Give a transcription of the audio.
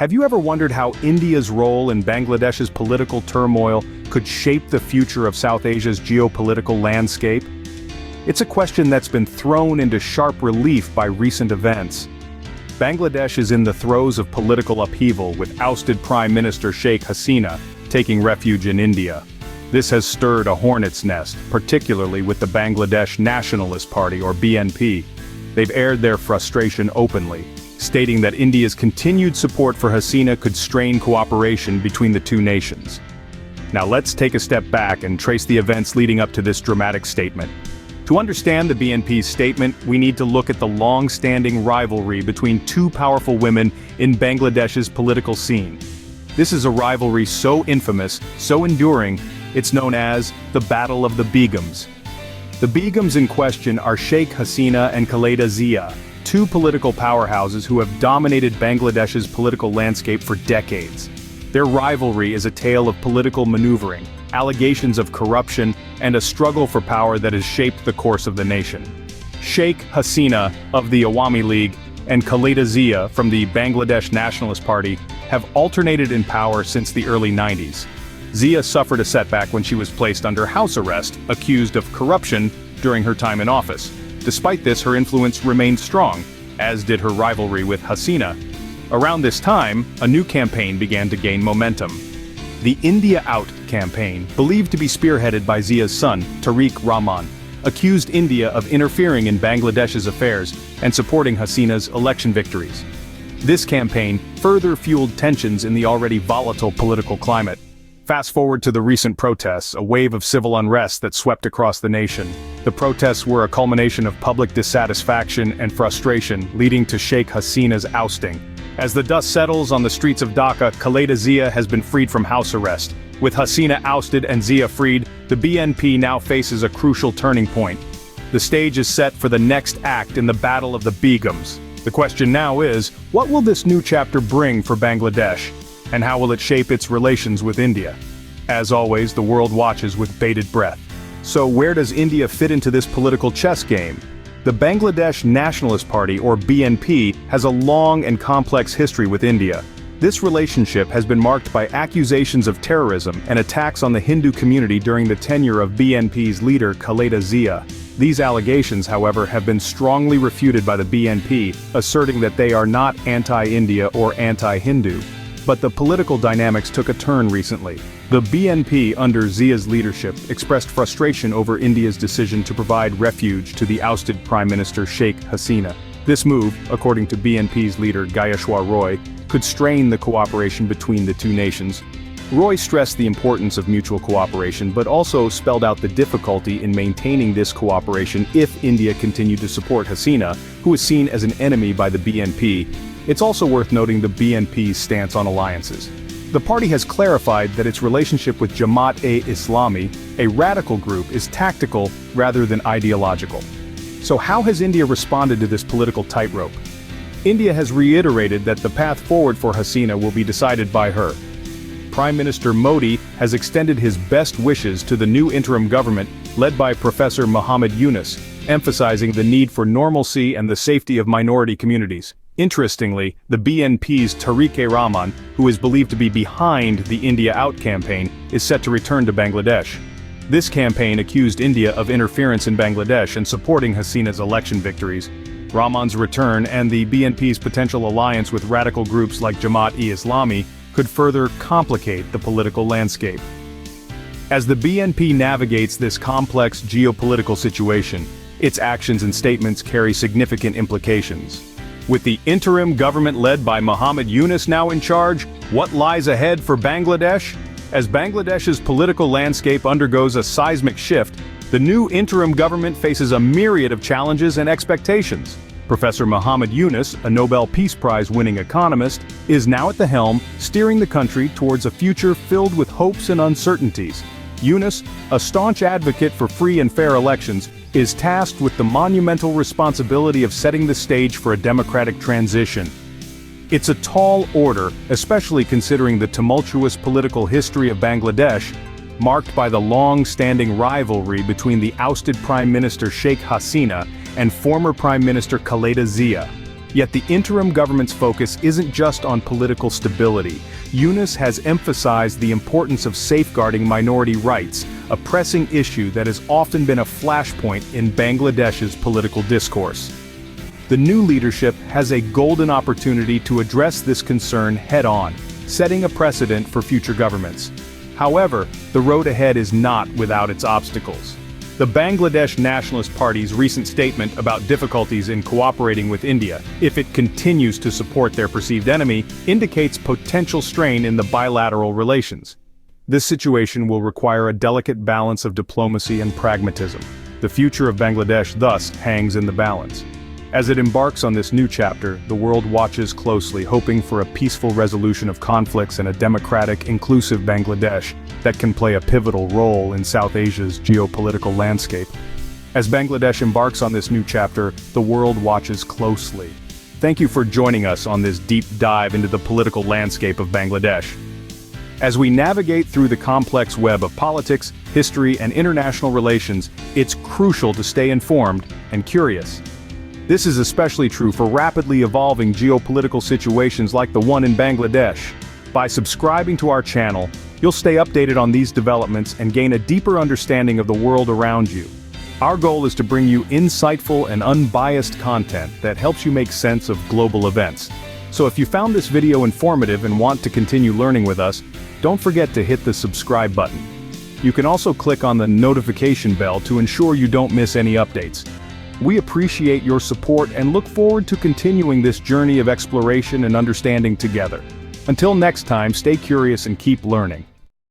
Have you ever wondered how India's role in Bangladesh's political turmoil could shape the future of South Asia's geopolitical landscape? It's a question that's been thrown into sharp relief by recent events. Bangladesh is in the throes of political upheaval, with ousted Prime Minister Sheikh Hasina taking refuge in India. This has stirred a hornet's nest, particularly with the Bangladesh Nationalist Party, or BNP. They've aired their frustration openly, stating that India's continued support for Hasina could strain cooperation between the two nations. Now let's take a step back and trace the events leading up to this dramatic statement. To understand the BNP's statement, we need to look at the long-standing rivalry between two powerful women in Bangladesh's political scene. This is a rivalry so infamous, so enduring, it's known as the Battle of the Begums. The Begums in question are Sheikh Hasina and Khaleda Zia, two political powerhouses who have dominated Bangladesh's political landscape for decades. Their rivalry is a tale of political maneuvering, allegations of corruption, and a struggle for power that has shaped the course of the nation. Sheikh Hasina of the Awami League and Khaleda Zia from the Bangladesh Nationalist Party have alternated in power since the early 90s. Zia suffered a setback when she was placed under house arrest, accused of corruption during her time in office. Despite this, her influence remained strong, as did her rivalry with Hasina. Around this time, a new campaign began to gain momentum. The India Out campaign, believed to be spearheaded by Zia's son, Tariq Rahman, accused India of interfering in Bangladesh's affairs and supporting Hasina's election victories. This campaign further fueled tensions in the already volatile political climate. Fast forward to the recent protests, a wave of civil unrest that swept across the nation. The protests were a culmination of public dissatisfaction and frustration, leading to Sheikh Hasina's ousting. As the dust settles on the streets of Dhaka, Khaleda Zia has been freed from house arrest. With Hasina ousted and Zia freed, the BNP now faces a crucial turning point. The stage is set for the next act in the Battle of the Begums. The question now is, what will this new chapter bring for Bangladesh? And how will it shape its relations with India? As always, the world watches with bated breath. So where does India fit into this political chess game? The Bangladesh Nationalist Party, or BNP, has a long and complex history with India. This relationship has been marked by accusations of terrorism and attacks on the Hindu community during the tenure of BNP's leader Khaleda Zia. These allegations, however, have been strongly refuted by the BNP, asserting that they are not anti-India or anti-Hindu. But the political dynamics took a turn recently. The BNP, under Zia's leadership, expressed frustration over India's decision to provide refuge to the ousted Prime Minister Sheikh Hasina. This move, according to BNP's leader Gayeshwar Roy, could strain the cooperation between the two nations. Roy stressed the importance of mutual cooperation, but also spelled out the difficulty in maintaining this cooperation if India continued to support Hasina, who is seen as an enemy by the BNP. It's also worth noting the BNP's stance on alliances. The party has clarified that its relationship with Jamaat-e-Islami, a radical group, is tactical rather than ideological. So how has India responded to this political tightrope? India has reiterated that the path forward for Hasina will be decided by her. Prime Minister Modi has extended his best wishes to the new interim government led by Professor Muhammad Yunus, emphasizing the need for normalcy and the safety of minority communities. Interestingly, the BNP's Tariq Rahman, who is believed to be behind the India Out campaign, is set to return to Bangladesh. This campaign accused India of interference in Bangladesh and supporting Hasina's election victories. Rahman's return and the BNP's potential alliance with radical groups like Jamaat-e-Islami could further complicate the political landscape. As the BNP navigates this complex geopolitical situation, its actions and statements carry significant implications. With the interim government led by Muhammad Yunus now in charge, what lies ahead for Bangladesh? As Bangladesh's political landscape undergoes a seismic shift, the new interim government faces a myriad of challenges and expectations. Professor Muhammad Yunus, a Nobel Peace Prize-winning economist, is now at the helm, steering the country towards a future filled with hopes and uncertainties. Yunus, a staunch advocate for free and fair elections, is tasked with the monumental responsibility of setting the stage for a democratic transition. It's a tall order, especially considering the tumultuous political history of Bangladesh, marked by the long-standing rivalry between the ousted Prime Minister Sheikh Hasina and former Prime Minister Khaleda Zia. Yet the interim government's focus isn't just on political stability. Yunus has emphasized the importance of safeguarding minority rights, a pressing issue that has often been a flashpoint in Bangladesh's political discourse. The new leadership has a golden opportunity to address this concern head-on, setting a precedent for future governments. However, the road ahead is not without its obstacles. The Bangladesh Nationalist Party's recent statement about difficulties in cooperating with India, if it continues to support their perceived enemy, indicates potential strain in the bilateral relations. This situation will require a delicate balance of diplomacy and pragmatism. The future of Bangladesh thus hangs in the balance. As it embarks on this new chapter, the world watches closely, hoping for a peaceful resolution of conflicts and a democratic, inclusive Bangladesh that can play a pivotal role in South Asia's geopolitical landscape. As Bangladesh embarks on this new chapter, the world watches closely. Thank you for joining us on this deep dive into the political landscape of Bangladesh. As we navigate through the complex web of politics, history, and international relations, it's crucial to stay informed and curious. This is especially true for rapidly evolving geopolitical situations like the one in Bangladesh. By subscribing to our channel, you'll stay updated on these developments and gain a deeper understanding of the world around you. Our goal is to bring you insightful and unbiased content that helps you make sense of global events. So if you found this video informative and want to continue learning with us, don't forget to hit the subscribe button. You can also click on the notification bell to ensure you don't miss any updates. We appreciate your support and look forward to continuing this journey of exploration and understanding together. Until next time, stay curious and keep learning.